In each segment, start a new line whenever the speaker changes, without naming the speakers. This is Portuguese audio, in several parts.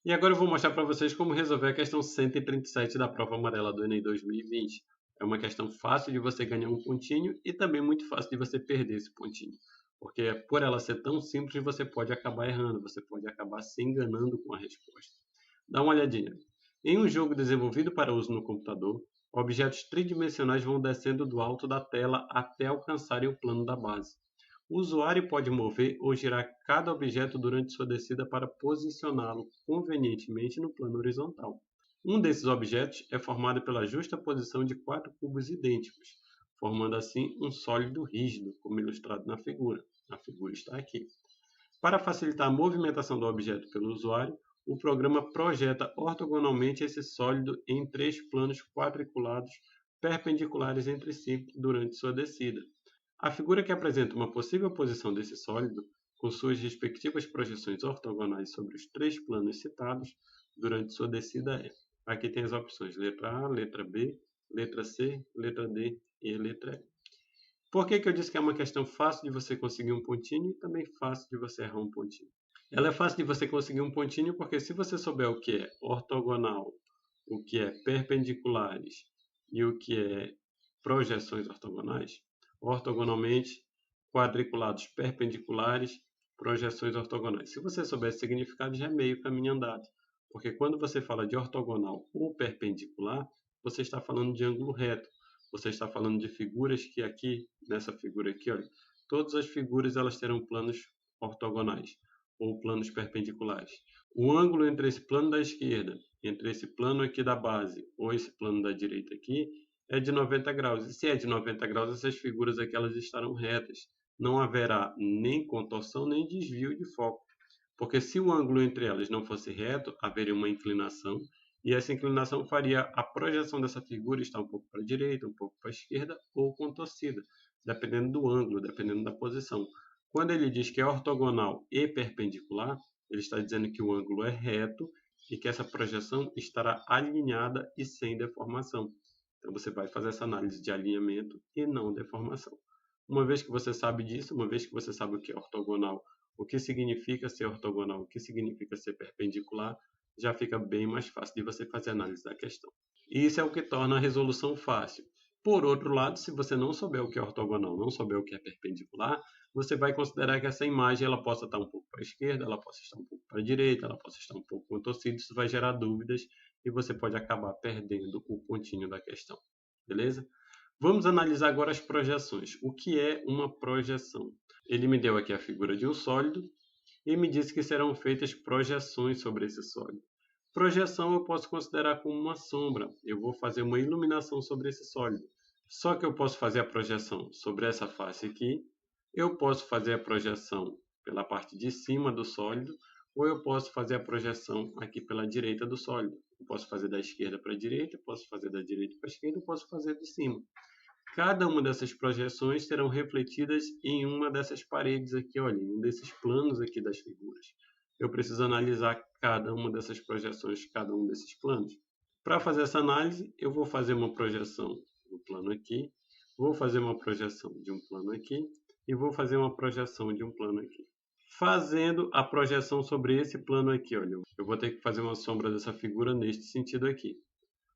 E agora eu vou mostrar para vocês como resolver a questão 137 da prova amarela do Enem 2020. É uma questão fácil de você ganhar um pontinho e também muito fácil de você perder esse pontinho. Porque por ela ser tão simples, você pode acabar errando, você pode acabar se enganando com a resposta. Dá uma olhadinha. Em um jogo desenvolvido para uso no computador, objetos tridimensionais vão descendo do alto da tela até alcançarem o plano da base. O usuário pode mover ou girar cada objeto durante sua descida para posicioná-lo convenientemente no plano horizontal. Um desses objetos é formado pela justa posição de 4 cubos idênticos, formando assim um sólido rígido, como ilustrado na figura. A figura está aqui. Para facilitar a movimentação do objeto pelo usuário, o programa projeta ortogonalmente esse sólido em 3 planos quadriculados perpendiculares entre si durante sua descida. A figura que apresenta uma possível posição desse sólido, com suas respectivas projeções ortogonais sobre os 3 planos citados, durante sua descida é. Aqui tem as opções letra A, letra B, letra C, letra D e letra E. Por que eu disse que é uma questão fácil de você conseguir um pontinho e também fácil de você errar um pontinho? Ela é fácil de você conseguir um pontinho porque se você souber o que é ortogonal, o que é perpendiculares e o que é projeções ortogonais, ortogonalmente, quadriculados perpendiculares, projeções ortogonais. Se você souber esse significado, já é meio caminho andado. Porque quando você fala de ortogonal ou perpendicular, você está falando de ângulo reto. Você está falando de figuras que aqui, nessa figura aqui, olha, todas as figuras elas terão planos ortogonais ou planos perpendiculares. O ângulo entre esse plano da esquerda, entre esse plano aqui da base ou esse plano da direita aqui, é de 90 graus. E se é de 90 graus, essas figuras aqui elas estarão retas. Não haverá nem contorção, nem desvio de foco. Porque se o ângulo entre elas não fosse reto, haveria uma inclinação, e essa inclinação faria a projeção dessa figura estar um pouco para a direita, um pouco para a esquerda, ou contorcida, dependendo do ângulo, dependendo da posição. Quando ele diz que é ortogonal e perpendicular, ele está dizendo que o ângulo é reto e que essa projeção estará alinhada e sem deformação. Então você vai fazer essa análise de alinhamento e não deformação. Uma vez que você sabe disso, uma vez que você sabe o que é ortogonal, o que significa ser ortogonal, o que significa ser perpendicular, já fica bem mais fácil de você fazer a análise da questão. E isso é o que torna a resolução fácil. Por outro lado, se você não souber o que é ortogonal, não souber o que é perpendicular, você vai considerar que essa imagem ela possa estar um pouco para a esquerda, ela possa estar um pouco para a direita, ela possa estar um pouco contorcida, isso vai gerar dúvidas e você pode acabar perdendo o pontinho da questão. Beleza? Vamos analisar agora as projeções. O que é uma projeção? Ele me deu aqui a figura de um sólido e me disse que serão feitas projeções sobre esse sólido. Projeção eu posso considerar como uma sombra. Eu vou fazer uma iluminação sobre esse sólido. Só que eu posso fazer a projeção sobre essa face aqui, eu posso fazer a projeção pela parte de cima do sólido, ou eu posso fazer a projeção aqui pela direita do sólido. Eu posso fazer da esquerda para a direita, posso fazer da direita para a esquerda, posso fazer de cima. Cada uma dessas projeções serão refletidas em uma dessas paredes aqui, olha, em um desses planos aqui das figuras. Eu preciso analisar cada uma dessas projeções, cada um desses planos. Para fazer essa análise, eu vou fazer uma projeção do plano aqui, vou fazer uma projeção de um plano aqui e vou fazer uma projeção de um plano aqui. Fazendo a projeção sobre esse plano aqui, olha, eu vou ter que fazer uma sombra dessa figura neste sentido aqui.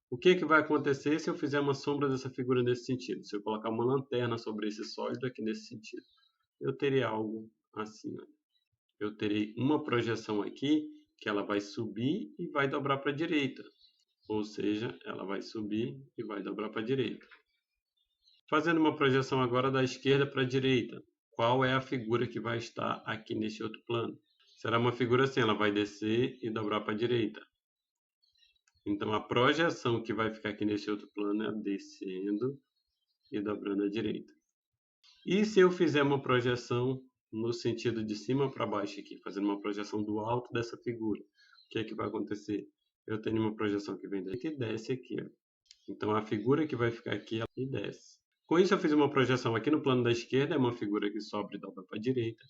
O que vai acontecer se eu fizer uma sombra dessa figura nesse sentido? Se eu colocar uma lanterna sobre esse sólido aqui nesse sentido, eu terei algo assim, olha. Eu terei uma projeção aqui que ela vai subir e vai dobrar para a direita. Ou seja, ela vai subir e vai dobrar para a direita. Fazendo uma projeção agora da esquerda para a direita, qual é a figura que vai estar aqui neste outro plano? Será uma figura assim, ela vai descer e dobrar para a direita. Então, a projeção que vai ficar aqui nesse outro plano é descendo e dobrando à direita. E se eu fizer uma projeção no sentido de cima para baixo aqui, fazendo uma projeção do alto dessa figura, o que é que vai acontecer? Eu tenho uma projeção que vem daqui e desce aqui. Ó. Então, a figura que vai ficar aqui e desce. Com isso, eu fiz uma projeção aqui no plano da esquerda, é uma figura que sobe e dobra para a direita.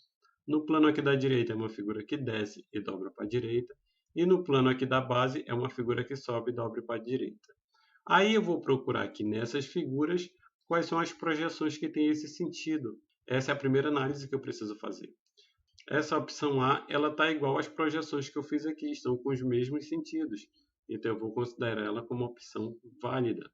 No plano aqui da direita, é uma figura que desce e dobra para a direita. E no plano aqui da base, é uma figura que sobe e dobra para a direita. Aí eu vou procurar aqui nessas figuras quais são as projeções que têm esse sentido. Essa é a primeira análise que eu preciso fazer. essa opção A, ela está igual às projeções que eu fiz aqui, estão com os mesmos sentidos. Então, eu vou considerar ela como opção válida.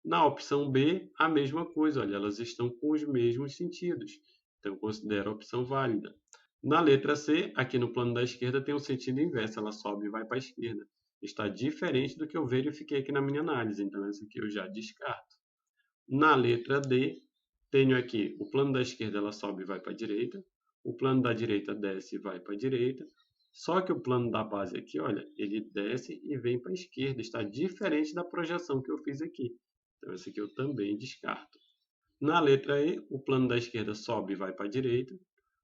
Na opção B, a mesma coisa, olha, elas estão com os mesmos sentidos. Então, eu considero a opção válida. Na letra C, aqui no plano da esquerda, tem um sentido inverso, ela sobe e vai para a esquerda. Está diferente do que eu verifiquei aqui na minha análise, então essa aqui eu já descarto. Na letra D, tenho aqui o plano da esquerda, ela sobe e vai para a direita. O plano da direita desce e vai para a direita. Só que o plano da base aqui, olha, ele desce e vem para a esquerda. Está diferente da projeção que eu fiz aqui. Então, esse aqui eu também descarto. Na letra E, o plano da esquerda sobe e vai para a direita.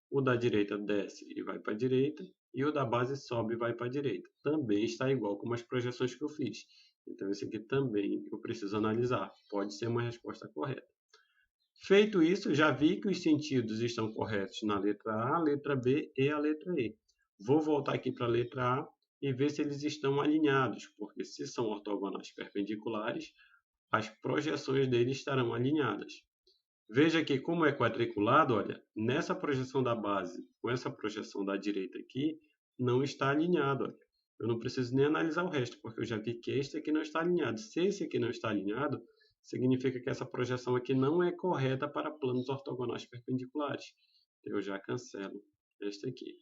O da direita desce e vai para a direita. E o da base sobe e vai para a direita. Também está igual com as projeções que eu fiz. Então, esse aqui também eu preciso analisar. Pode ser uma resposta correta. Feito isso, já vi que os sentidos estão corretos na letra A, letra B e a letra E. Vou voltar aqui para a letra A e ver se eles estão alinhados, porque se são ortogonais perpendiculares, as projeções deles estarão alinhadas. Veja que como é quadriculado, olha, nessa projeção da base com essa projeção da direita aqui, não está alinhado. Olha. Eu não preciso nem analisar o resto, porque eu já vi que este aqui não está alinhado. Se esse aqui não está alinhado, significa que essa projeção aqui não é correta para planos ortogonais perpendiculares. Eu já cancelo esta aqui.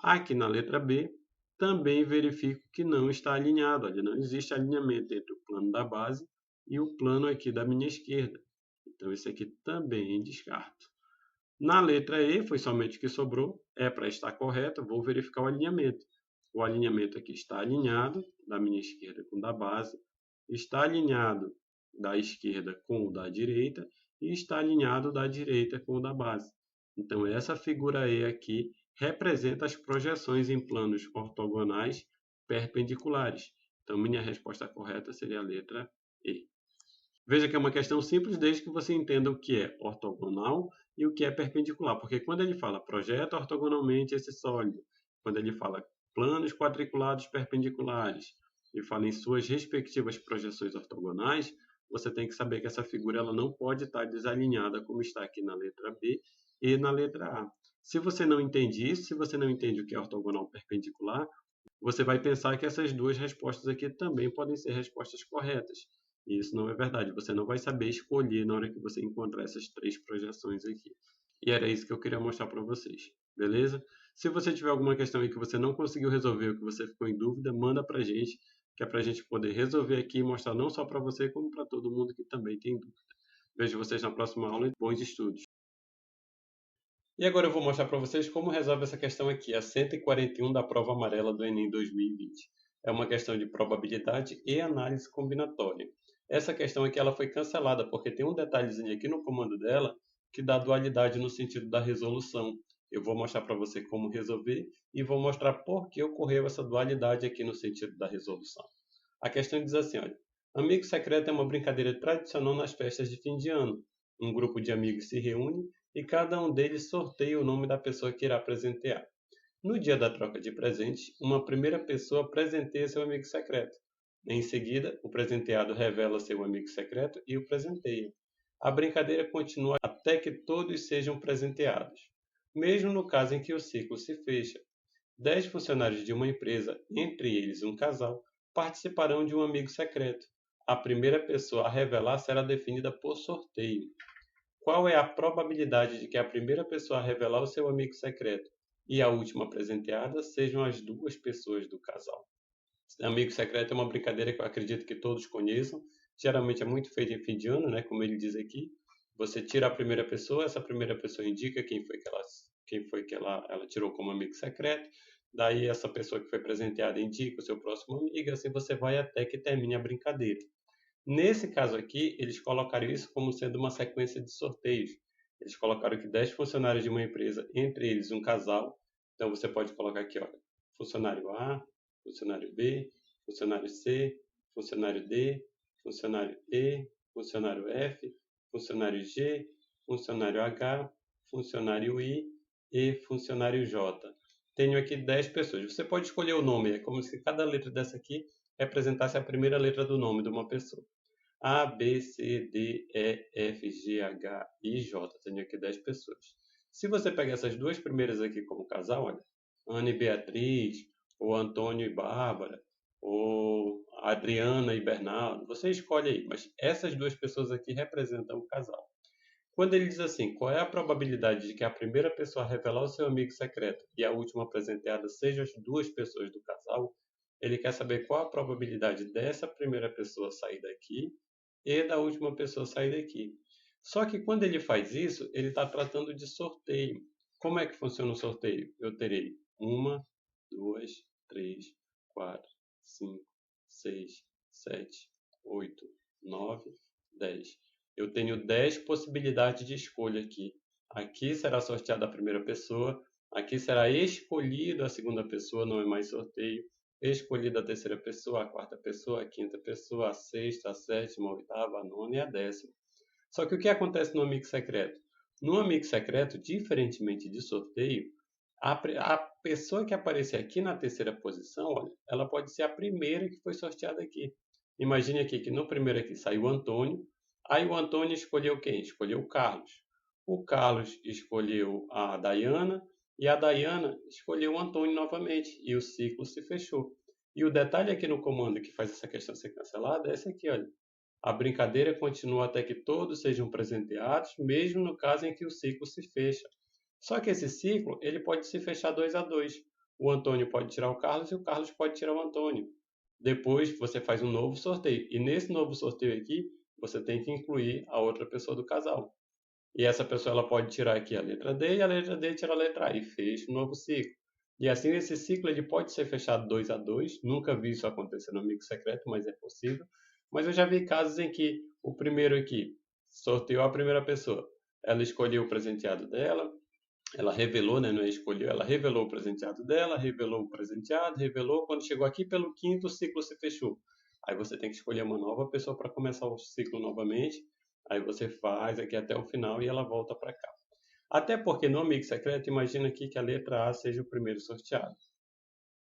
Aqui na letra B, também verifico que não está alinhado. Olha, não existe alinhamento entre o plano da base e o plano aqui da minha esquerda. Então, esse aqui também descarto. Na letra E, foi somente o que sobrou. É para estar correto, vou verificar o alinhamento. O alinhamento aqui está alinhado, da minha esquerda com o da base. Está alinhado da esquerda com o da direita. E está alinhado da direita com o da base. Então, essa figura E aqui representa as projeções em planos ortogonais perpendiculares. Então, minha resposta correta seria a letra E. Veja que é uma questão simples desde que você entenda o que é ortogonal e o que é perpendicular, porque quando ele fala projeta ortogonalmente esse sólido, quando ele fala planos quadriculados perpendiculares e fala em suas respectivas projeções ortogonais, você tem que saber que essa figura ela não pode estar desalinhada como está aqui na letra B e na letra A. Se você não entende isso, se você não entende o que é ortogonal perpendicular, você vai pensar que essas duas respostas aqui também podem ser respostas corretas. E isso não é verdade. Você não vai saber escolher na hora que você encontrar essas três projeções aqui. E era isso que eu queria mostrar para vocês. Beleza? Se você tiver alguma questão aí que você não conseguiu resolver ou que você ficou em dúvida, manda para a gente, que é para a gente poder resolver aqui e mostrar não só para você, como para todo mundo que também tem dúvida. Vejo vocês na próxima aula e bons estudos. E agora eu vou mostrar para vocês como resolve essa questão aqui, a 141 da prova amarela do Enem 2020. É uma questão de probabilidade e análise combinatória. Essa questão aqui ela foi cancelada porque tem um detalhezinho aqui no comando dela que dá dualidade no sentido da resolução. Eu vou mostrar para você como resolver e vou mostrar por que ocorreu essa dualidade aqui no sentido da resolução. A questão diz assim, olha, amigo secreto é uma brincadeira tradicional nas festas de fim de ano. Um grupo de amigos se reúne e cada um deles sorteia o nome da pessoa que irá presentear. No dia da troca de presentes, uma primeira pessoa presenteia seu amigo secreto. Em seguida, o presenteado revela seu amigo secreto e o presenteia. A brincadeira continua até que todos sejam presenteados. Mesmo no caso em que o ciclo se fecha, 10 funcionários de uma empresa, entre eles um casal, participarão de um amigo secreto. A primeira pessoa a revelar será definida por sorteio. Qual é a probabilidade de que a primeira pessoa a revelar o seu amigo secreto e a última presenteada sejam as duas pessoas do casal? Amigo secreto é uma brincadeira que eu acredito que todos conheçam. Geralmente é muito feita em fim de ano, né? Como ele diz aqui. Você tira a primeira pessoa, essa primeira pessoa indica quem foi que ela tirou como amigo secreto. Daí essa pessoa que foi presenteada indica o seu próximo amigo, assim você vai até que termine a brincadeira. Nesse caso aqui, eles colocaram isso como sendo uma sequência de sorteios. Eles colocaram que 10 funcionários de uma empresa, entre eles um casal. Então você pode colocar aqui, olha, funcionário A, funcionário B, funcionário C, funcionário D, funcionário E, funcionário F, funcionário G, funcionário H, funcionário I e funcionário J. Tenho aqui 10 pessoas. Você pode escolher o nome, é como se cada letra dessa aqui representasse a primeira letra do nome de uma pessoa. A, B, C, D, E, F, G, H, I, J. Tenho aqui 10 pessoas. Se você pegar essas duas primeiras aqui como casal, olha, Ana e Beatriz, ou Antônio e Bárbara, ou Adriana e Bernardo, você escolhe aí, mas essas duas pessoas aqui representam o casal. Quando ele diz assim, qual é a probabilidade de que a primeira pessoa a revelar o seu amigo secreto e a última presenteada sejam as duas pessoas do casal, ele quer saber qual a probabilidade dessa primeira pessoa sair daqui e da última pessoa sair daqui. Só que quando ele faz isso, ele está tratando de sorteio. Como é que funciona o sorteio? Eu terei uma, duas, três, quatro, cinco, seis, sete, oito, nove, 10. Eu tenho 10 possibilidades de escolha aqui. Aqui será sorteada a primeira pessoa, aqui será escolhida a segunda pessoa, não é mais sorteio. Escolhida a terceira pessoa, a quarta pessoa, a quinta pessoa, a sexta, a sétima, a oitava, a nona e a décima. Só que o que acontece no amigo secreto? No amigo secreto, diferentemente de sorteio, a pessoa que aparecer aqui na terceira posição, olha, ela pode ser a primeira que foi sorteada aqui. Imagine aqui que no primeiro aqui saiu o Antônio, aí o Antônio escolheu quem? Escolheu o Carlos. O Carlos escolheu a Dayana e a Dayana escolheu o Antônio novamente e o ciclo se fechou. E o detalhe aqui no comando que faz essa questão ser cancelada é esse aqui, olha. A brincadeira continua até que todos sejam presenteados, mesmo no caso em que o ciclo se fecha. Só que esse ciclo ele pode se fechar 2 a 2. O Antônio pode tirar o Carlos e o Carlos pode tirar o Antônio. Depois você faz um novo sorteio. E nesse novo sorteio aqui, você tem que incluir a outra pessoa do casal. E essa pessoa ela pode tirar aqui a letra D e a letra D tira a letra A e fecha um novo ciclo. E assim esse ciclo ele pode ser fechado 2 a 2. Nunca vi isso acontecer no Amigo Secreto, mas é possível. Mas eu já vi casos em que o primeiro aqui sorteou a primeira pessoa. Ela escolheu o presenteado dela, ela revelou, né, não é escolheu, ela revelou o presenteado dela, revelou o presenteado, revelou. Quando chegou aqui pelo quinto, o ciclo se fechou. Aí você tem que escolher uma nova pessoa para começar o ciclo novamente. Aí você faz aqui até o final e ela volta para cá. Até porque no Amigo Secreto, imagina aqui que a letra A seja o primeiro sorteado.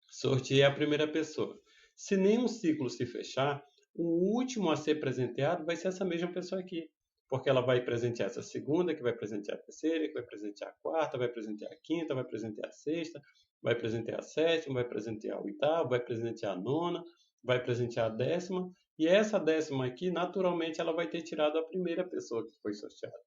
Sorteie a primeira pessoa. Se nenhum ciclo se fechar, o último a ser presenteado vai ser essa mesma pessoa aqui. Porque ela vai presentear essa segunda, que vai presentear a terceira, que vai presentear a quarta, vai presentear a quinta, vai presentear a sexta, vai presentear a sétima, vai presentear a oitava, vai presentear a nona, vai presentear a décima. E essa décima aqui, naturalmente, ela vai ter tirado a primeira pessoa que foi sorteada.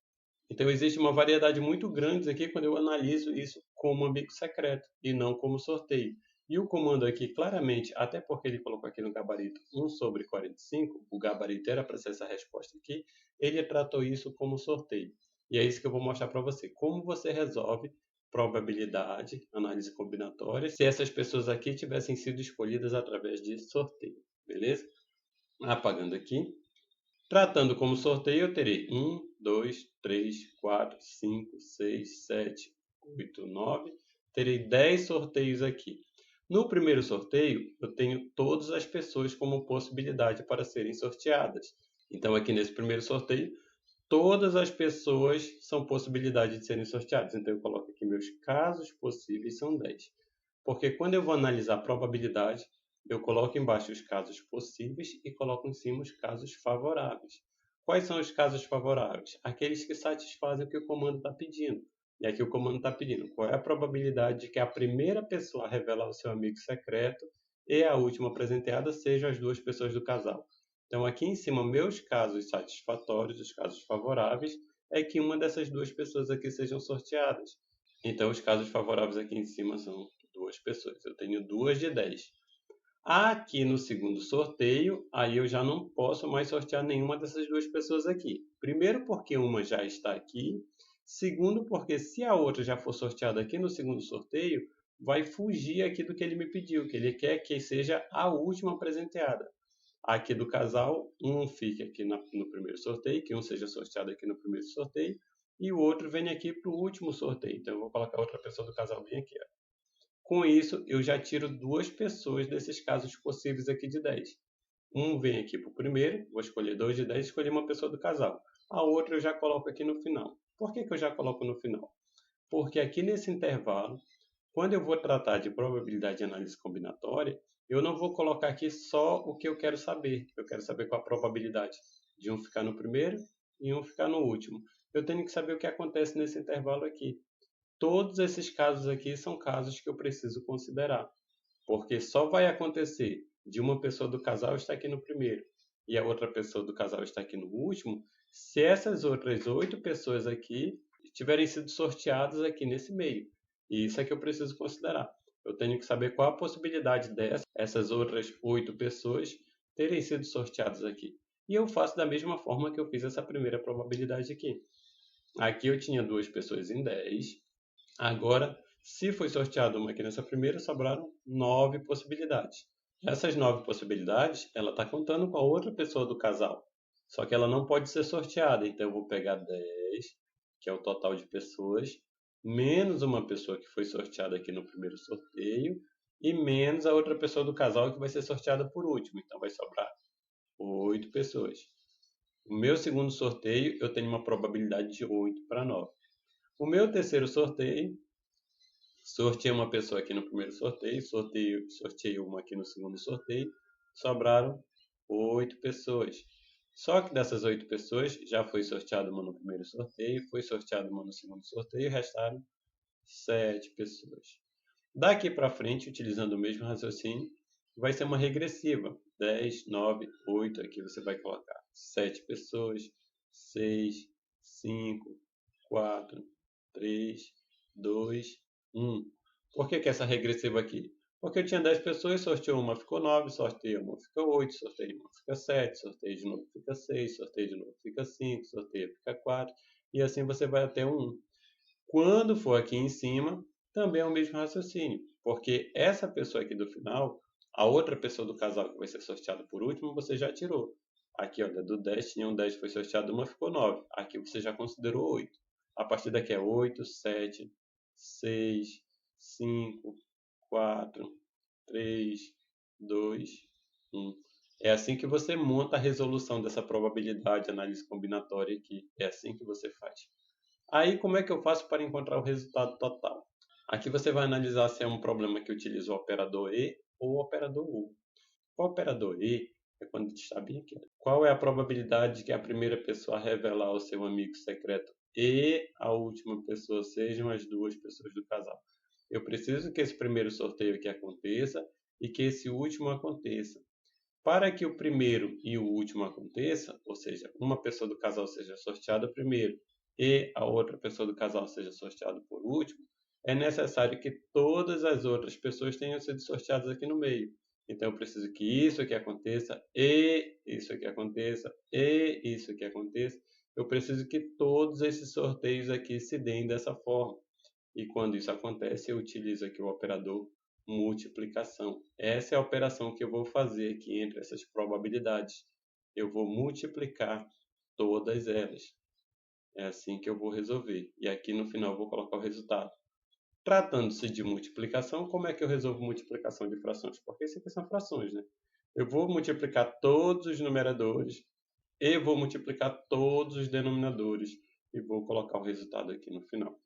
Então, existe uma variedade muito grande aqui quando eu analiso isso como amigo secreto e não como sorteio. E o comando aqui, claramente, até porque ele colocou aqui no gabarito 1/45, o gabarito era para ser essa resposta aqui, ele tratou isso como sorteio. E é isso que eu vou mostrar para você. Como você resolve probabilidade, análise combinatória, se essas pessoas aqui tivessem sido escolhidas através de sorteio. Beleza? Apagando aqui. Tratando como sorteio, eu terei 1, 2, 3, 4, 5, 6, 7, 8, 9. Terei 10 sorteios aqui. No primeiro sorteio, eu tenho todas as pessoas como possibilidade para serem sorteadas. Então, aqui nesse primeiro sorteio, todas as pessoas são possibilidade de serem sorteadas. Então, eu coloco aqui meus casos possíveis são 10. Porque quando eu vou analisar a probabilidade, eu coloco embaixo os casos possíveis e coloco em cima os casos favoráveis. Quais são os casos favoráveis? Aqueles que satisfazem o que o comando está pedindo. E aqui o comando está pedindo qual é a probabilidade de que a primeira pessoa a revelar o seu amigo secreto e a última presenteada sejam as duas pessoas do casal. Então, aqui em cima, meus casos satisfatórios, os casos favoráveis, é que uma dessas duas pessoas aqui sejam sorteadas. Então, os casos favoráveis aqui em cima são duas pessoas. Eu tenho 2 de 10. Aqui no segundo sorteio, aí eu já não posso mais sortear nenhuma dessas duas pessoas aqui. Primeiro, porque uma já está aqui. Segundo, porque se a outra já for sorteada aqui no segundo sorteio, vai fugir aqui do que ele me pediu, que ele quer que seja a última presenteada. Aqui do casal, um fica aqui no primeiro sorteio, que um seja sorteado aqui no primeiro sorteio, e o outro vem aqui para o último sorteio. Então, eu vou colocar outra pessoa do casal bem aqui. Ó. Com isso, eu já tiro duas pessoas desses casos possíveis aqui de 10. Um vem aqui para o primeiro, vou escolher 2 de 10 e escolher uma pessoa do casal. A outra eu já coloco aqui no final. Por que eu já coloco no final? Porque aqui nesse intervalo, quando eu vou tratar de probabilidade de análise combinatória, eu não vou colocar aqui só o que eu quero saber. Eu quero saber qual a probabilidade de um ficar no primeiro e um ficar no último. Eu tenho que saber o que acontece nesse intervalo aqui. Todos esses casos aqui são casos que eu preciso considerar, porque só vai acontecer de uma pessoa do casal estar aqui no primeiro e a outra pessoa do casal estar aqui no último, se essas outras 8 pessoas aqui tiverem sido sorteadas aqui nesse meio. E isso é que eu preciso considerar. Eu tenho que saber qual a possibilidade essas outras 8 pessoas terem sido sorteadas aqui. E eu faço da mesma forma que eu fiz essa primeira probabilidade aqui. Aqui eu tinha 2 pessoas em 10. Agora, se foi sorteado uma aqui nessa primeira, sobraram 9 possibilidades. Essas 9 possibilidades, ela está contando com a outra pessoa do casal. Só que ela não pode ser sorteada. Então, eu vou pegar 10, que é o total de pessoas, menos uma pessoa que foi sorteada aqui no primeiro sorteio, e menos a outra pessoa do casal que vai ser sorteada por último. Então, vai sobrar 8 pessoas. O meu segundo sorteio, eu tenho uma probabilidade de 8 para 9. O meu terceiro sorteio, sorteei uma pessoa aqui no primeiro sorteio, sorteei uma aqui no segundo sorteio, sobraram 8 pessoas. Só que dessas 8 pessoas, já foi sorteado uma no primeiro sorteio, foi sorteado uma no segundo sorteio, restaram 7 pessoas. Daqui para frente, utilizando o mesmo raciocínio, vai ser uma regressiva. 10, 9, 8, aqui você vai colocar 7 pessoas, 6, 5, 4, 3, 2, 1. Por que essa regressiva aqui? Porque eu tinha 10 pessoas, sorteou uma, ficou 9, sorteio uma, fica 8, sorteio uma, fica 7, sorteio de novo, fica 6, sorteio de novo, fica 5, sorteio fica 4, e assim você vai até o 1. Quando for aqui em cima, também é o mesmo raciocínio, porque essa pessoa aqui do final, a outra pessoa do casal que vai ser sorteada por último, você já tirou. Aqui, olha, do 10 tinha um 10, foi sorteado uma, ficou 9. Aqui você já considerou 8. A partir daqui é 8, 7, 6, 5, 4, 3, 2, 1. É assim que você monta a resolução dessa probabilidade, análise combinatória aqui. É assim que você faz. Aí, como é que eu faço para encontrar o resultado total? Aqui você vai analisar se é um problema que utiliza o operador E ou o operador U. O operador E é quando está bem aqui. Qual é a probabilidade que a primeira pessoa a revelar ao seu amigo secreto e a última pessoa sejam as duas pessoas do casal? Eu preciso que esse primeiro sorteio aqui aconteça e que esse último aconteça. Para que o primeiro e o último aconteça, ou seja, uma pessoa do casal seja sorteada primeiro e a outra pessoa do casal seja sorteada por último, é necessário que todas as outras pessoas tenham sido sorteadas aqui no meio. Então, eu preciso que isso aqui aconteça, e isso aqui aconteça, e isso aqui aconteça. Eu preciso que todos esses sorteios aqui se deem dessa forma. E quando isso acontece, eu utilizo aqui o operador multiplicação. Essa é a operação que eu vou fazer aqui entre essas probabilidades. Eu vou multiplicar todas elas. É assim que eu vou resolver. E aqui no final eu vou colocar o resultado. Tratando-se de multiplicação, como é que eu resolvo multiplicação de frações? Porque isso aqui são frações, né? Eu vou multiplicar todos os numeradores e vou multiplicar todos os denominadores e vou colocar o resultado aqui no final.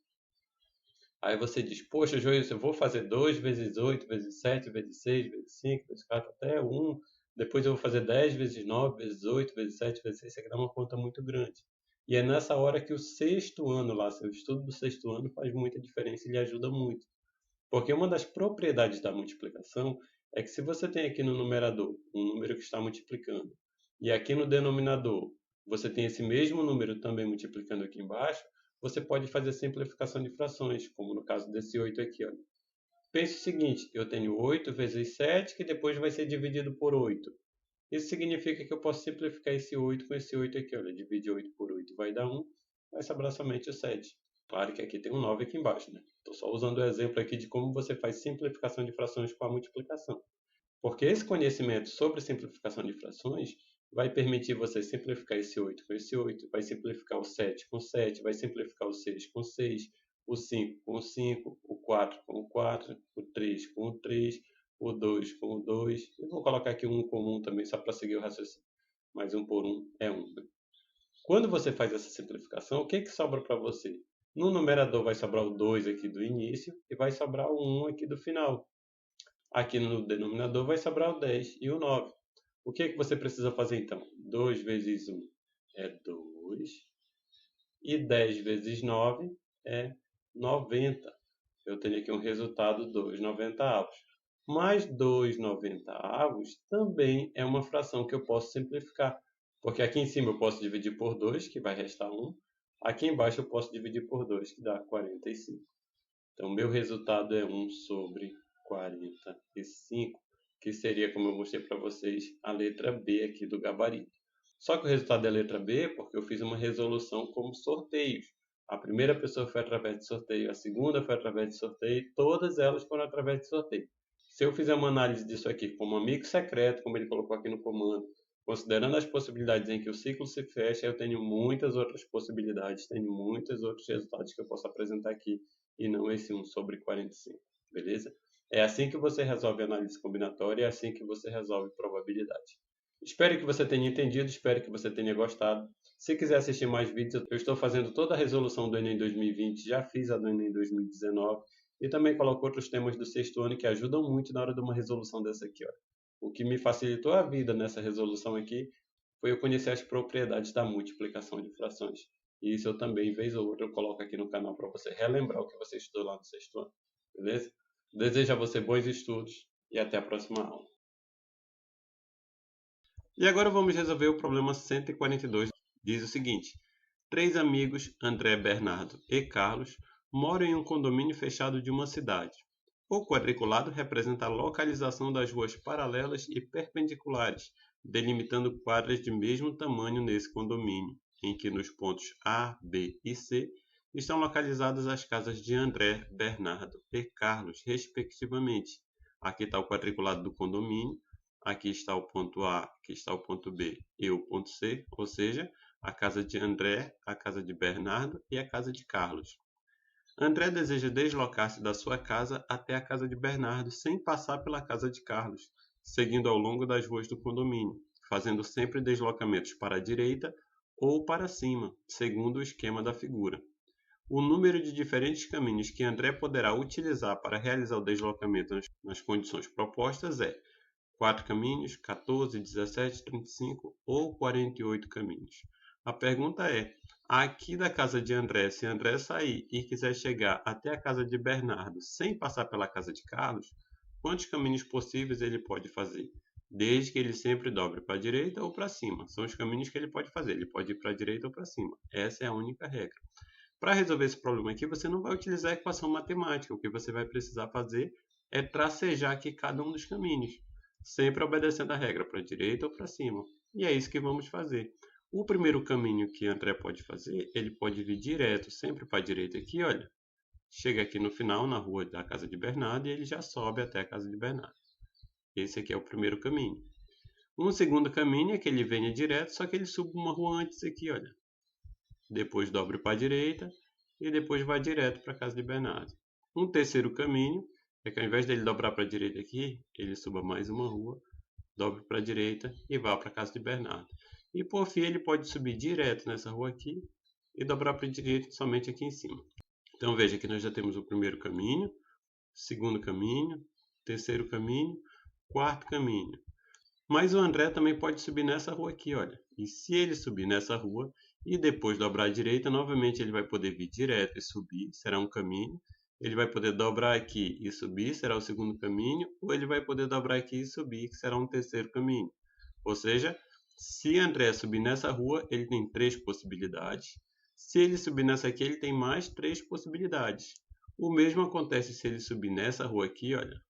Aí você diz, poxa, Joilson, eu vou fazer 2 vezes 8, vezes 7, vezes 6, vezes 5, vezes 4, até 1. Depois eu vou fazer 10 vezes 9, vezes 8, vezes 7, vezes 6. Isso aqui dá uma conta muito grande. E é nessa hora que o sexto ano lá, seu estudo do sexto ano faz muita diferença e lhe ajuda muito. Porque uma das propriedades da multiplicação é que se você tem aqui no numerador um número que está multiplicando e aqui no denominador você tem esse mesmo número também multiplicando aqui embaixo, você pode fazer simplificação de frações, como no caso desse 8 aqui. Olha. Pense o seguinte, eu tenho 8 vezes 7, que depois vai ser dividido por 8. Isso significa que eu posso simplificar esse 8 com esse 8 aqui. Olha, dividir 8 por 8 vai dar 1, vai sobrar somente o 7. Claro que aqui tem um 9 aqui embaixo, né? Estou só usando o exemplo aqui de como você faz simplificação de frações com a multiplicação. Porque esse conhecimento sobre simplificação de frações vai permitir você simplificar esse 8 com esse 8, vai simplificar o 7 com 7, vai simplificar o 6 com 6, o 5 com o 5, o 4 com o 4, o 3 com o 3, o 2 com o 2. Eu vou colocar aqui um com 1 também, só para seguir o raciocínio. Mas 1 por 1 é 1. Quando você faz essa simplificação, o que sobra para você? No numerador vai sobrar o 2 aqui do início e vai sobrar o 1 aqui do final. Aqui no denominador vai sobrar o 10 e o 9. O que você precisa fazer então? 2 vezes 1 é 2 e 10 vezes 9 é 90. Eu tenho aqui um resultado 2/90. Mas 2/90 também é uma fração que eu posso simplificar. Porque aqui em cima eu posso dividir por 2, que vai restar 1. Aqui embaixo eu posso dividir por 2, que dá 45. Então, meu resultado é 1/45, que seria, como eu mostrei para vocês, a letra B aqui do gabarito. Só que o resultado é a letra B porque eu fiz uma resolução como sorteios. A primeira pessoa foi através de sorteio, a segunda foi através de sorteio, todas elas foram através de sorteio. Se eu fizer uma análise disso aqui como amigo secreto, como ele colocou aqui no comando, considerando as possibilidades em que o ciclo se fecha, eu tenho muitas outras possibilidades, tenho muitos outros resultados que eu posso apresentar aqui e não esse 1/45, beleza? É assim que você resolve análise combinatória, é assim que você resolve probabilidade. Espero que você tenha entendido, espero que você tenha gostado. Se quiser assistir mais vídeos, eu estou fazendo toda a resolução do Enem 2020, já fiz a do Enem 2019 e também coloco outros temas do sexto ano que ajudam muito na hora de uma resolução dessa aqui. Ó. O que me facilitou a vida nessa resolução aqui foi eu conhecer as propriedades da multiplicação de frações. E isso eu também, vez ou outra, eu coloco aqui no canal para você relembrar o que você estudou lá no sexto ano. Beleza? Desejo a você bons estudos e até a próxima aula. E agora vamos resolver o problema 142. Diz o seguinte: 3 amigos, André, Bernardo e Carlos, moram em um condomínio fechado de uma cidade. O quadriculado representa a localização das ruas paralelas e perpendiculares, delimitando quadras de mesmo tamanho nesse condomínio, em que nos pontos A, B e C estão localizadas as casas de André, Bernardo e Carlos, respectivamente. Aqui está o quadriculado do condomínio. Aqui está o ponto A, aqui está o ponto B e o ponto C, ou seja, a casa de André, a casa de Bernardo e a casa de Carlos. André deseja deslocar-se da sua casa até a casa de Bernardo sem passar pela casa de Carlos, seguindo ao longo das ruas do condomínio, fazendo sempre deslocamentos para a direita ou para cima, segundo o esquema da figura. O número de diferentes caminhos que André poderá utilizar para realizar o deslocamento nas condições propostas é 4 caminhos, 14, 17, 35 ou 48 caminhos. A pergunta é: aqui da casa de André, se André sair e quiser chegar até a casa de Bernardo sem passar pela casa de Carlos, quantos caminhos possíveis ele pode fazer? Desde que ele sempre dobre para a direita ou para cima. São os caminhos que ele pode fazer. Ele pode ir para a direita ou para cima. Essa é a única regra. Para resolver esse problema aqui, você não vai utilizar a equação matemática. O que você vai precisar fazer é tracejar aqui cada um dos caminhos, sempre obedecendo a regra para a direita ou para cima. E é isso que vamos fazer. O primeiro caminho que André pode fazer, ele pode vir direto, sempre para a direita aqui, olha. Chega aqui no final, na rua da casa de Bernardo, e ele já sobe até a casa de Bernardo. Esse aqui é o primeiro caminho. Um segundo caminho é que ele venha direto, só que ele suba uma rua antes aqui, olha. Depois dobre para a direita e depois vai direto para a casa de Bernardo. Um terceiro caminho é que ao invés dele dobrar para a direita aqui, ele suba mais uma rua, dobre para a direita e vá para a casa de Bernardo. E por fim ele pode subir direto nessa rua aqui e dobrar para a direita somente aqui em cima. Então veja que nós já temos o primeiro caminho, segundo caminho, terceiro caminho, quarto caminho. Mas o André também pode subir nessa rua aqui, olha. E se ele subir nessa rua e depois dobrar à direita, novamente ele vai poder vir direto e subir, será um caminho. Ele vai poder dobrar aqui e subir, será o segundo caminho. Ou ele vai poder dobrar aqui e subir, que será um terceiro caminho. Ou seja, se André subir nessa rua, ele tem 3 possibilidades. Se ele subir nessa aqui, ele tem mais 3 possibilidades. O mesmo acontece se ele subir nessa rua aqui, olha.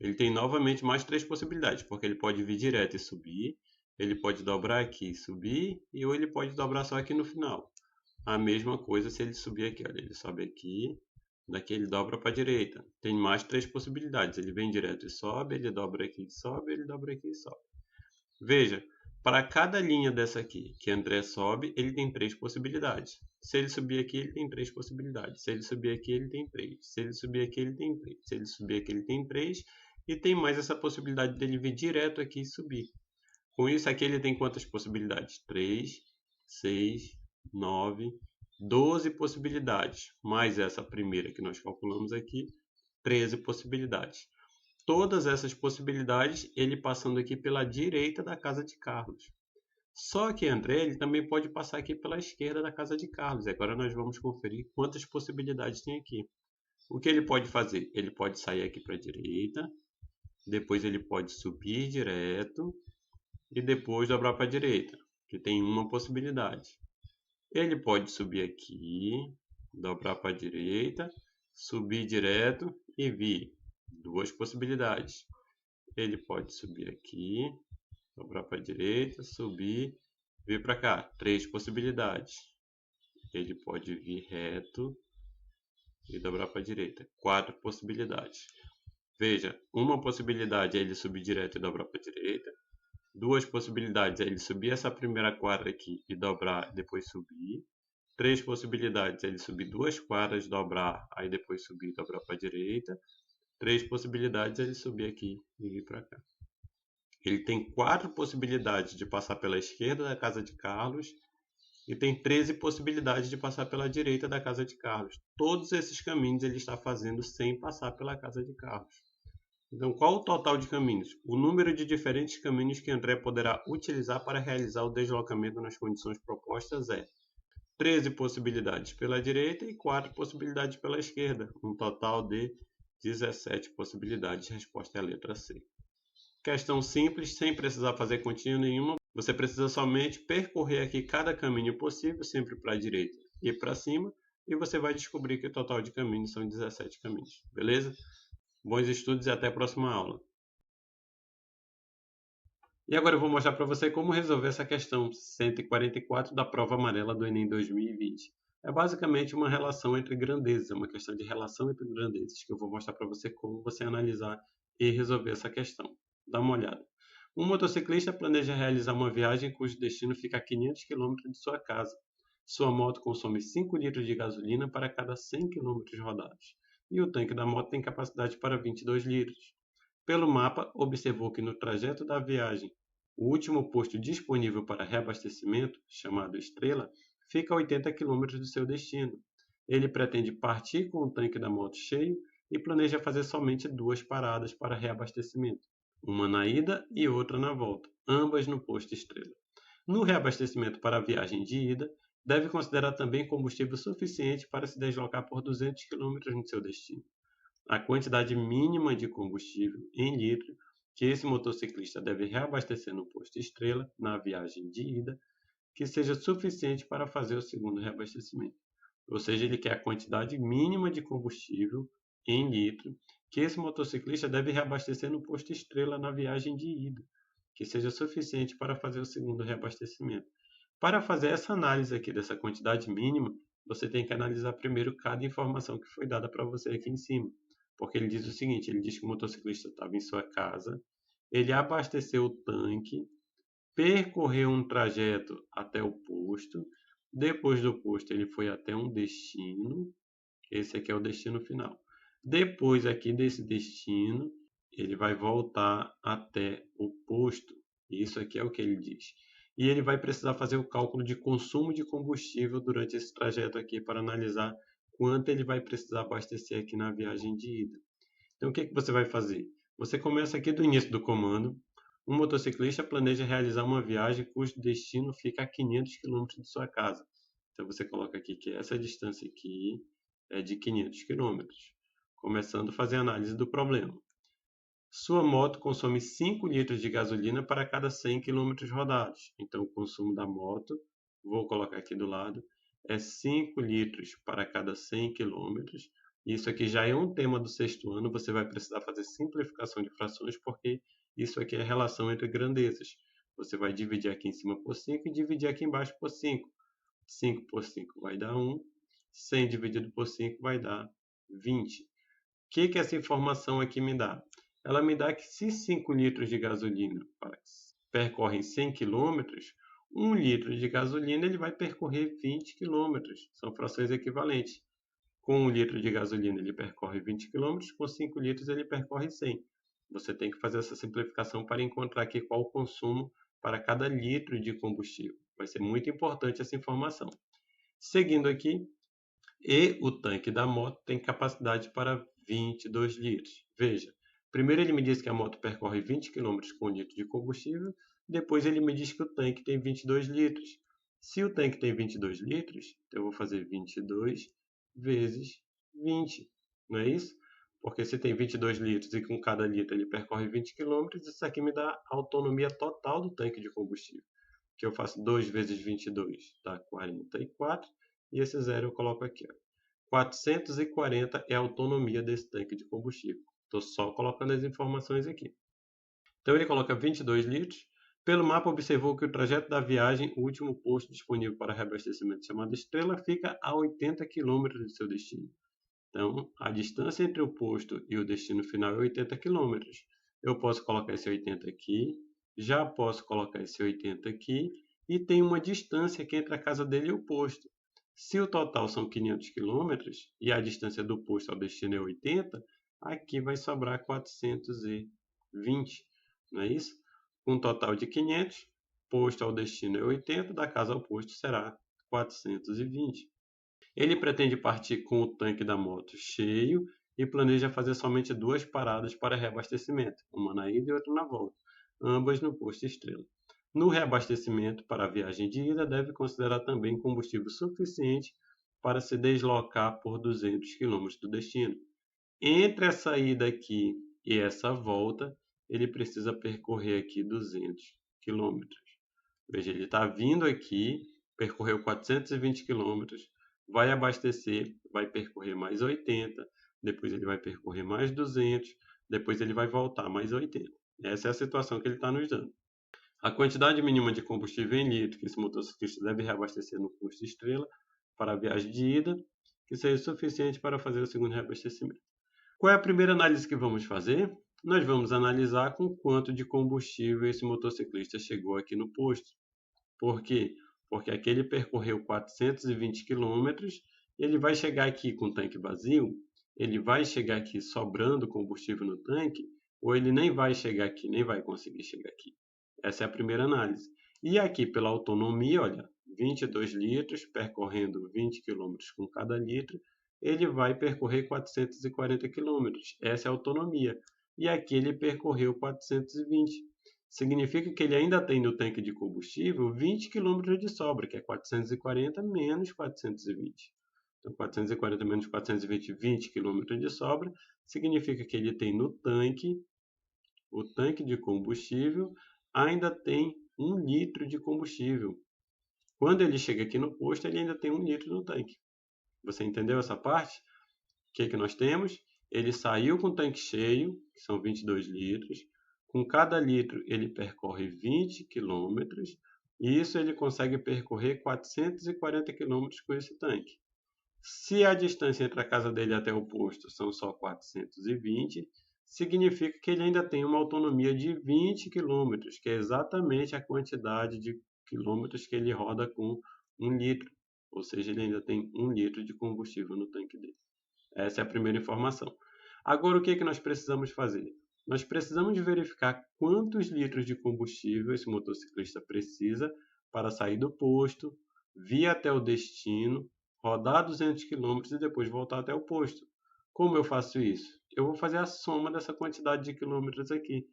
Ele tem novamente mais 3 possibilidades, porque ele pode vir direto e subir, ele pode dobrar aqui e subir, ou ele pode dobrar só aqui no final. A mesma coisa se ele subir aqui, olha, ele sobe aqui, daqui ele dobra para a direita. Tem mais 3 possibilidades, ele vem direto e sobe, ele dobra aqui e sobe, ele dobra aqui e sobe. Veja, para cada linha dessa aqui que André sobe, ele tem 3 possibilidades. Se ele subir aqui, ele tem 3 possibilidades. Se ele subir aqui, ele tem 3. Se ele subir aqui, ele tem 3. Se ele subir aqui, ele tem 3. E tem mais essa possibilidade dele vir direto aqui e subir. Com isso aqui ele tem quantas possibilidades? 3, 6, 9, 12 possibilidades. Mais essa primeira que nós calculamos aqui, 13 possibilidades. Todas essas possibilidades ele passando aqui pela direita da casa de Carlos. Só que André ele também pode passar aqui pela esquerda da casa de Carlos. E agora nós vamos conferir quantas possibilidades tem aqui. O que ele pode fazer? Ele pode sair aqui para a direita, depois ele pode subir direto e depois dobrar para a direita, que tem uma possibilidade. Ele pode subir aqui, dobrar para a direita, subir direto e vir. Duas possibilidades. Ele pode subir aqui, dobrar para a direita, subir, vir para cá. Três possibilidades. Ele pode vir reto e dobrar para a direita. Quatro possibilidades. Veja, uma possibilidade é ele subir direto e dobrar para a direita. Duas possibilidades é ele subir essa primeira quadra aqui e dobrar e depois subir. Três possibilidades é ele subir duas quadras, dobrar, aí depois subir e dobrar para a direita. Três possibilidades é ele subir aqui e vir para cá. Ele tem 4 possibilidades de passar pela esquerda da casa de Carlos e tem 13 possibilidades de passar pela direita da casa de Carlos. Todos esses caminhos ele está fazendo sem passar pela casa de Carlos. Então, qual o total de caminhos? O número de diferentes caminhos que André poderá utilizar para realizar o deslocamento nas condições propostas é 13 possibilidades pela direita e 4 possibilidades pela esquerda, um total de 17 possibilidades. Resposta é a letra C. Questão simples, sem precisar fazer continha nenhuma. Você precisa somente percorrer aqui cada caminho possível, sempre para a direita e para cima, e você vai descobrir que o total de caminhos são 17 caminhos. Beleza? Bons estudos e até a próxima aula. E agora eu vou mostrar para você como resolver essa questão 144 da prova amarela do Enem 2020. É basicamente uma relação entre grandezas, é uma questão de relação entre grandezas, que eu vou mostrar para você como você analisar e resolver essa questão. Dá uma olhada. Um motociclista planeja realizar uma viagem cujo destino fica a 500 km de sua casa. Sua moto consome 5 litros de gasolina para cada 100 km rodados, e o tanque da moto tem capacidade para 22 litros. Pelo mapa, observou que no trajeto da viagem, o último posto disponível para reabastecimento, chamado Estrela, fica a 80 km do seu destino. Ele pretende partir com o tanque da moto cheio e planeja fazer somente 2 paradas para reabastecimento, uma na ida e outra na volta, ambas no posto Estrela. No reabastecimento para a viagem de ida, deve considerar também combustível suficiente para se deslocar por 200 km no seu destino. A quantidade mínima de combustível em litro que esse motociclista deve reabastecer no posto Estrela na viagem de ida, que seja suficiente para fazer o segundo reabastecimento. Ou seja, ele quer a quantidade mínima de combustível em litro que esse motociclista deve reabastecer no posto Estrela na viagem de ida, que seja suficiente para fazer o segundo reabastecimento. Para fazer essa análise aqui dessa quantidade mínima, você tem que analisar primeiro cada informação que foi dada para você aqui em cima. Porque ele diz o seguinte, ele diz que o motociclista estava em sua casa, ele abasteceu o tanque, percorreu um trajeto até o posto, depois do posto ele foi até um destino, esse aqui é o destino final. Depois aqui desse destino, ele vai voltar até o posto, isso aqui é o que ele diz. E ele vai precisar fazer o cálculo de consumo de combustível durante esse trajeto aqui para analisar quanto ele vai precisar abastecer aqui na viagem de ida. Então, o que você vai fazer? Você começa aqui do início do comando. Um motociclista planeja realizar uma viagem cujo destino fica a 500 km de sua casa. Então, você coloca aqui que essa distância aqui é de 500 km. Começando a fazer a análise do problema. Sua moto consome 5 litros de gasolina para cada 100 km rodados. Então, o consumo da moto, vou colocar aqui do lado, é 5 litros para cada 100 km. Isso aqui já é um tema do sexto ano, você vai precisar fazer simplificação de frações, porque isso aqui é a relação entre grandezas. Você vai dividir aqui em cima por 5 e dividir aqui embaixo por 5. 5 por 5 vai dar 1, 100 dividido por 5 vai dar 20. O que essa informação aqui me dá? Ela me dá que se 5 litros de gasolina percorrem 100 km, 1 litro de gasolina ele vai percorrer 20 km. São frações equivalentes. Com 1 litro de gasolina ele percorre 20 km, com 5 litros ele percorre 100. Você tem que fazer essa simplificação para encontrar aqui qual o consumo para cada litro de combustível. Vai ser muito importante essa informação. Seguindo aqui, e o tanque da moto tem capacidade para 22 litros. Veja, Primeiro ele me diz que a moto percorre 20 km com 1 litro de combustível, depois ele me diz que o tanque tem 22 litros. Se o tanque tem 22 litros, eu vou fazer 22 vezes 20, não é isso? Porque se tem 22 litros e com cada litro ele percorre 20 km, isso aqui me dá a autonomia total do tanque de combustível. Que eu faço 2 vezes 22 dá 44, e esse zero eu coloco aqui. 440 é a autonomia desse tanque de combustível. Estou só colocando as informações aqui. Então ele coloca 22 litros. Pelo mapa observou que o trajeto da viagem, o último posto disponível para reabastecimento chamado Estrela, fica a 80 km do seu destino. Então, a distância entre o posto e o destino final é 80 km. Eu posso colocar esse 80 aqui, já posso colocar esse 80 aqui, e tem uma distância aqui entre a casa dele e o posto. Se o total são 500 km e a distância do posto ao destino é 80, aqui vai sobrar 420, não é isso? Com um total de 500, posto ao destino é 80, da casa ao posto será 420. Ele pretende partir com o tanque da moto cheio e planeja fazer somente 2 paradas para reabastecimento, uma na ida e outra na volta, ambas no posto Estrela. No reabastecimento para a viagem de ida, deve considerar também combustível suficiente para se deslocar por 200 km do destino. Entre essa ida aqui e essa volta, ele precisa percorrer aqui 200 km. Veja, ele está vindo aqui, percorreu 420 km, vai abastecer, vai percorrer mais 80, depois ele vai percorrer mais 200, depois ele vai voltar mais 80. Essa é a situação que ele está nos dando. A quantidade mínima de combustível em litro que esse motociclista deve reabastecer no posto Estrela para a viagem de ida, que seja suficiente para fazer o segundo reabastecimento. Qual é a primeira análise que vamos fazer? Nós vamos analisar com quanto de combustível esse motociclista chegou aqui no posto. Por quê? Porque aqui ele percorreu 420 quilômetros, ele vai chegar aqui com o tanque vazio, ele vai chegar aqui sobrando combustível no tanque, ou ele nem vai chegar aqui, nem vai conseguir chegar aqui. Essa é a primeira análise. E aqui pela autonomia, olha, 22 litros, percorrendo 20 quilômetros com cada litro, ele vai percorrer 440 quilômetros. Essa é a autonomia. E aqui ele percorreu 420. Significa que ele ainda tem no tanque de combustível 20 km de sobra, que é 440 menos 420. Então, 440 menos 420, 20 km de sobra, significa que ele tem no tanque, o tanque de combustível, ainda tem 1 litro de combustível. Quando ele chega aqui no posto, ele ainda tem 1 litro no tanque. Você entendeu essa parte? O que nós temos? Ele saiu com o tanque cheio, que são 22 litros. Com cada litro ele percorre 20 quilômetros, e isso ele consegue percorrer 440 quilômetros com esse tanque. Se a distância entre a casa dele até o posto são só 420, significa que ele ainda tem uma autonomia de 20 quilômetros, que é exatamente a quantidade de quilômetros que ele roda com 1 litro. Ou seja, ele ainda tem 1 litro de combustível no tanque dele. Essa é a primeira informação. Agora, o que nós precisamos fazer? Nós precisamos verificar quantos litros de combustível esse motociclista precisa para sair do posto, vir até o destino, rodar 200 km e depois voltar até o posto. Como eu faço isso? Eu vou fazer a soma dessa quantidade de quilômetros aqui.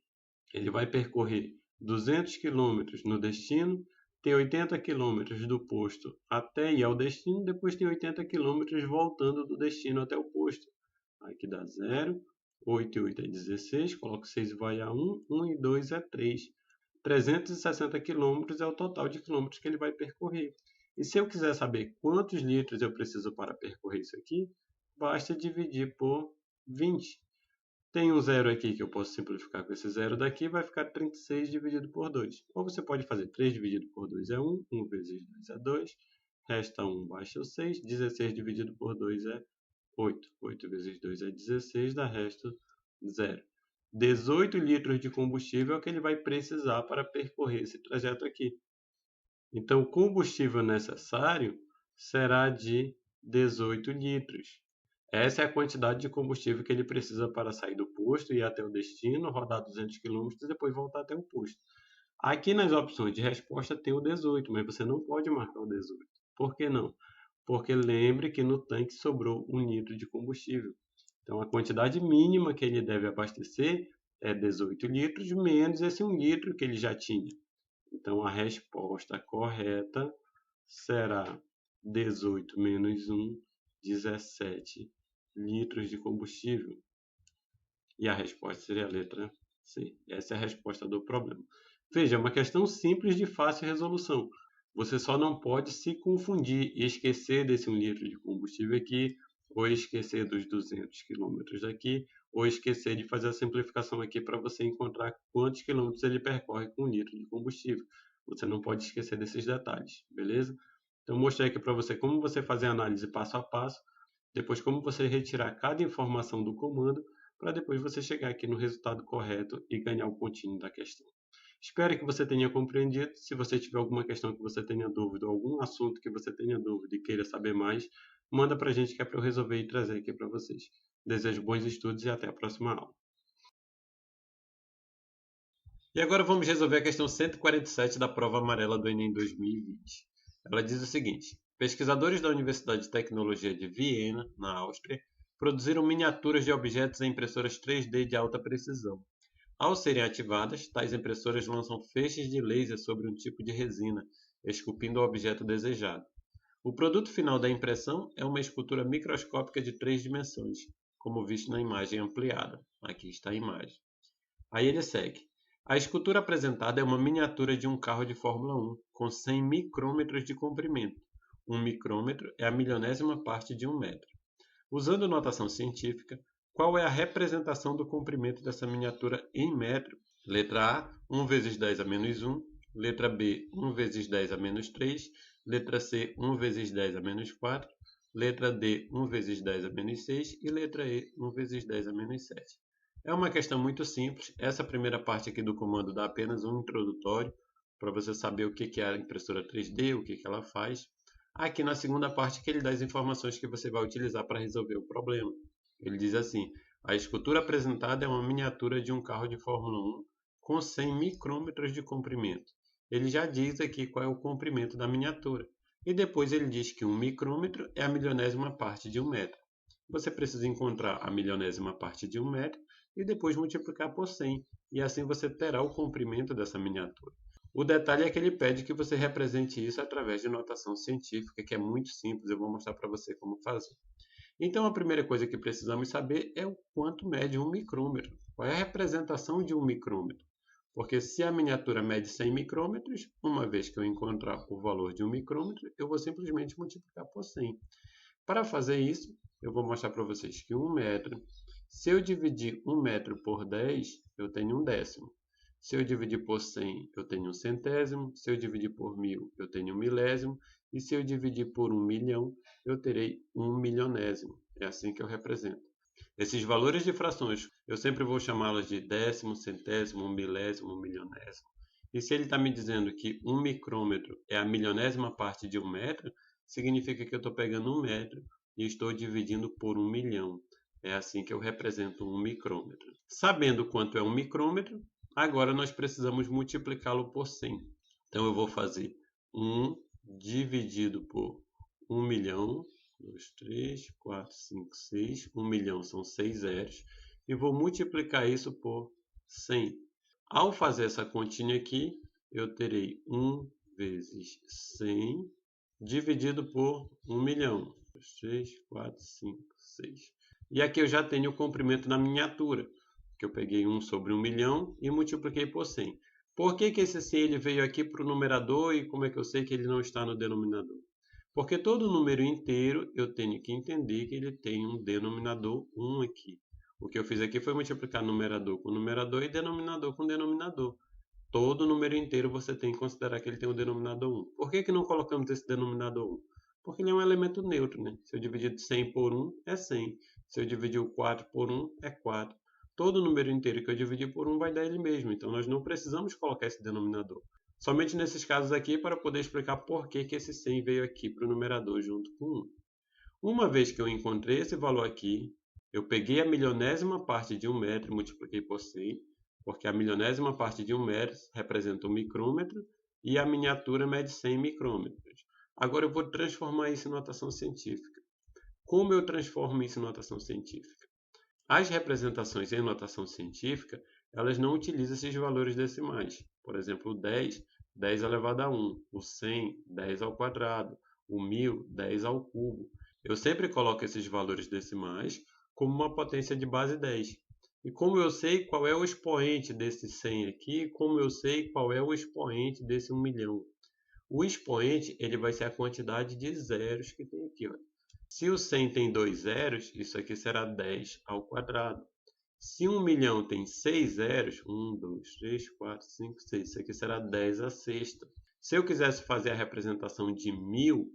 Ele vai percorrer 200 km no destino, tem 80 km do posto até ir ao destino, depois tem 80 km voltando do destino até o posto. Aqui dá 0, 8 e 8 é 16, coloco 6 e vai a 1, 1 e 2 é 3. 360 km é o total de quilômetros que ele vai percorrer. E se eu quiser saber quantos litros eu preciso para percorrer isso aqui, basta dividir por 20. Tem um zero aqui que eu posso simplificar com esse zero daqui, vai ficar 36 dividido por 2. Ou você pode fazer 3 dividido por 2 é 1, 1 vezes 2 é 2, resta 1, baixa o 6, 16 dividido por 2 é 8. 8 vezes 2 é 16, dá resto 0. 18 litros de combustível é o que ele vai precisar para percorrer esse trajeto aqui. Então, o combustível necessário será de 18 litros. Essa é a quantidade de combustível que ele precisa para sair do posto, ir até o destino, rodar 200 km e depois voltar até o posto. Aqui nas opções de resposta tem o 18, mas você não pode marcar o 18. Por que não? Porque lembre que no tanque sobrou 1 litro de combustível. Então, a quantidade mínima que ele deve abastecer é 18 litros menos esse 1 litro que ele já tinha. Então, a resposta correta será 18 menos 1, 17 litros de combustível. E a resposta seria a letra C. Essa é a resposta do problema. Veja, é uma questão simples de fácil resolução. Você só não pode se confundir e esquecer desse 1 litro de combustível aqui, ou esquecer dos 200 quilômetros aqui, ou esquecer de fazer a simplificação aqui para você encontrar quantos quilômetros ele percorre com 1 litro de combustível. Você não pode esquecer desses detalhes, beleza? Então, eu mostrei aqui para você como você fazer a análise passo a passo, depois como você retirar cada informação do comando, para depois você chegar aqui no resultado correto e ganhar o pontinho da questão. Espero que você tenha compreendido. Se você tiver alguma questão que você tenha dúvida, algum assunto que você tenha dúvida e queira saber mais, manda para a gente que é para eu resolver e trazer aqui para vocês. Desejo bons estudos e até a próxima aula. E agora vamos resolver a questão 147 da prova amarela do Enem 2020. Ela diz o seguinte: pesquisadores da Universidade de Tecnologia de Viena, na Áustria, produziram miniaturas de objetos em impressoras 3D de alta precisão. Ao serem ativadas, tais impressoras lançam feixes de laser sobre um tipo de resina, esculpindo o objeto desejado. O produto final da impressão é uma escultura microscópica de 3 dimensões, como visto na imagem ampliada. Aqui está a imagem. Aí ele segue. A escultura apresentada é uma miniatura de um carro de Fórmula 1, com 100 micrômetros de comprimento. 1 micrômetro é a milionésima parte de 1 metro. Usando notação científica, qual é a representação do comprimento dessa miniatura em metro? Letra A, 1 vezes 10 a menos 1. Letra B, 1 vezes 10 a menos 3. Letra C, 1 vezes 10 a menos 4. Letra D, 1 vezes 10 a menos 6. E letra E, 1 vezes 10 a menos 7. É uma questão muito simples. Essa primeira parte aqui do comando dá apenas um introdutório, para você saber o que é a impressora 3D, o que ela faz. Aqui na segunda parte que ele dá as informações que você vai utilizar para resolver o problema. Ele diz assim: a escultura apresentada é uma miniatura de um carro de Fórmula 1 com 100 micrômetros de comprimento. Ele já diz aqui qual é o comprimento da miniatura. E depois ele diz que 1 micrômetro é a milionésima parte de 1 metro. Você precisa encontrar a milionésima parte de 1 metro e depois multiplicar por 100. E assim você terá o comprimento dessa miniatura. O detalhe é que ele pede que você represente isso através de notação científica, que é muito simples, eu vou mostrar para você como fazer. Então, a primeira coisa que precisamos saber é o quanto mede 1 micrômetro. Qual é a representação de 1 micrômetro? Porque se a miniatura mede 100 micrômetros, uma vez que eu encontrar o valor de 1 micrômetro, eu vou simplesmente multiplicar por 100. Para fazer isso, eu vou mostrar para vocês que 1 metro, se eu dividir 1 metro por 10, eu tenho 1 décimo. Se eu dividir por 100, eu tenho 1 centésimo. Se eu dividir por 1000, eu tenho 1 milésimo. E se eu dividir por 1 milhão, eu terei 1 milionésimo. É assim que eu represento. Esses valores de frações, eu sempre vou chamá-las de décimo, centésimo, milésimo, milionésimo. E se ele está me dizendo que 1 micrômetro é a milionésima parte de 1 metro, significa que eu estou pegando 1 metro e estou dividindo por 1 milhão. É assim que eu represento 1 micrômetro. Sabendo quanto é 1 micrômetro, agora nós precisamos multiplicá-lo por 100. Então eu vou fazer 1 dividido por 1 milhão, 2, 3, 4, 5, 6. 1 milhão são 6 zeros. E vou multiplicar isso por 100. Ao fazer essa continha aqui, eu terei 1 vezes 100 dividido por 1 milhão. 2, 3, 4, 5, 6. E aqui eu já tenho o comprimento da miniatura, que eu peguei 1 sobre 1 milhão e multipliquei por 100. Por que esse 100 ele veio aqui para o numerador e como é que eu sei que ele não está no denominador? Porque todo número inteiro eu tenho que entender que ele tem um denominador 1 aqui. O que eu fiz aqui foi multiplicar numerador com numerador e denominador com denominador. Todo número inteiro você tem que considerar que ele tem o denominador 1. Por que não colocamos esse denominador 1? Porque ele é um elemento neutro, né? Se eu dividir 100 por 1, é 100. Se eu dividir o 4 por 1, é 4. Todo número inteiro que eu dividir por 1 vai dar ele mesmo. Então, nós não precisamos colocar esse denominador. Somente nesses casos aqui para poder explicar por que esse 100 veio aqui para o numerador junto com 1. Uma vez que eu encontrei esse valor aqui, eu peguei a milionésima parte de 1 metro e multipliquei por 100, porque a milionésima parte de 1 metro representa 1 micrômetro e a miniatura mede 100 micrômetros. Agora eu vou transformar isso em notação científica. Como eu transformo isso em notação científica? As representações em notação científica, elas não utilizam esses valores decimais. Por exemplo, o 10, 10 elevado a 1. O 100, 10 ao quadrado. O 1000, 10 ao cubo. Eu sempre coloco esses valores decimais como uma potência de base 10. E como eu sei qual é o expoente desse 100 aqui, como eu sei qual é o expoente desse 1 milhão. O expoente ele vai ser a quantidade de zeros que tem aqui. Olha. Se o 100 tem 2 zeros, isso aqui será 10 ao quadrado. Se 1 milhão tem 6 zeros, 1, 2, 3, 4, 5, 6, isso aqui será 10 à sexta. Se eu quisesse fazer a representação de 1000,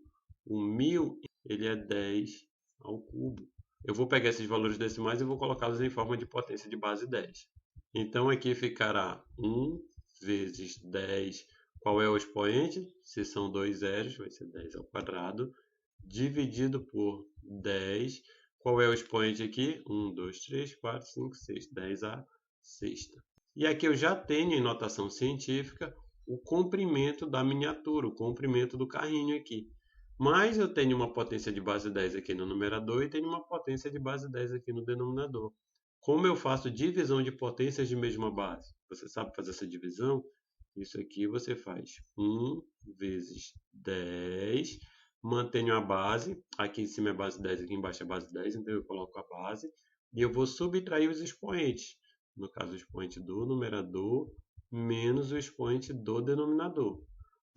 o 1000 ele é 10 ao cubo. Eu vou pegar esses valores decimais e vou colocá-los em forma de potência de base 10. Então aqui ficará 1 vezes 10. Qual é o expoente? Se são 2 zeros, vai ser 10 ao quadrado, dividido por 10. Qual é o expoente aqui? 1, 2, 3, 4, 5, 6. 10 à sexta. E aqui eu já tenho em notação científica o comprimento da miniatura, o comprimento do carrinho aqui. Mas eu tenho uma potência de base 10 aqui no numerador e tenho uma potência de base 10 aqui no denominador. Como eu faço divisão de potências de mesma base? Você sabe fazer essa divisão? Isso aqui você faz 1 vezes 10, mantenho a base, aqui em cima é base 10, aqui embaixo é base 10, então eu coloco a base, e eu vou subtrair os expoentes, no caso o expoente do numerador, menos o expoente do denominador.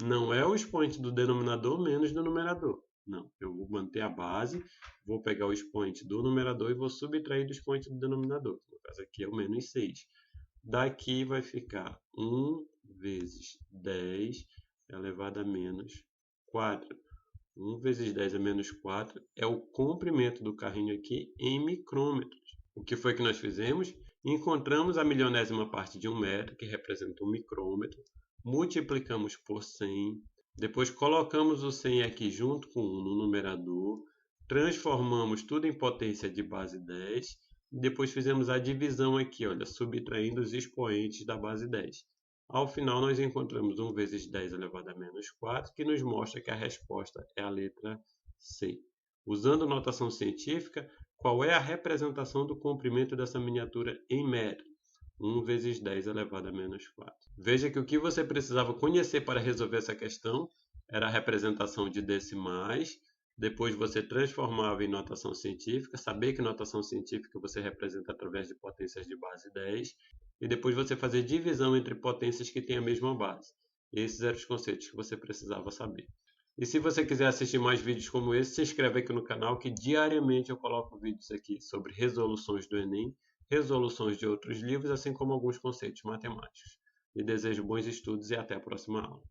Não é o expoente do denominador menos do numerador. Não, eu vou manter a base, vou pegar o expoente do numerador e vou subtrair do expoente do denominador. No caso aqui é o menos 6. Daqui vai ficar 1 vezes 10 elevado a menos 4. 1 vezes 10 a menos 4 é o comprimento do carrinho aqui em micrômetros. O que foi que nós fizemos? Encontramos a milionésima parte de 1 metro, que representa um micrômetro, multiplicamos por 100, depois colocamos o 100 aqui junto com 1 no numerador, transformamos tudo em potência de base 10, e depois fizemos a divisão aqui, olha, subtraindo os expoentes da base 10. Ao final, nós encontramos 1 vezes 10 elevado a menos 4, que nos mostra que a resposta é a letra C. Usando notação científica, qual é a representação do comprimento dessa miniatura em metro? 1 vezes 10 elevado a menos 4. Veja que o que você precisava conhecer para resolver essa questão era a representação de decimais, depois você transformava em notação científica, saber que notação científica você representa através de potências de base 10, e depois você fazer divisão entre potências que têm a mesma base. Esses eram os conceitos que você precisava saber. E se você quiser assistir mais vídeos como esse, se inscreve aqui no canal que diariamente eu coloco vídeos aqui sobre resoluções do Enem, resoluções de outros livros, assim como alguns conceitos matemáticos. E desejo bons estudos e até a próxima aula.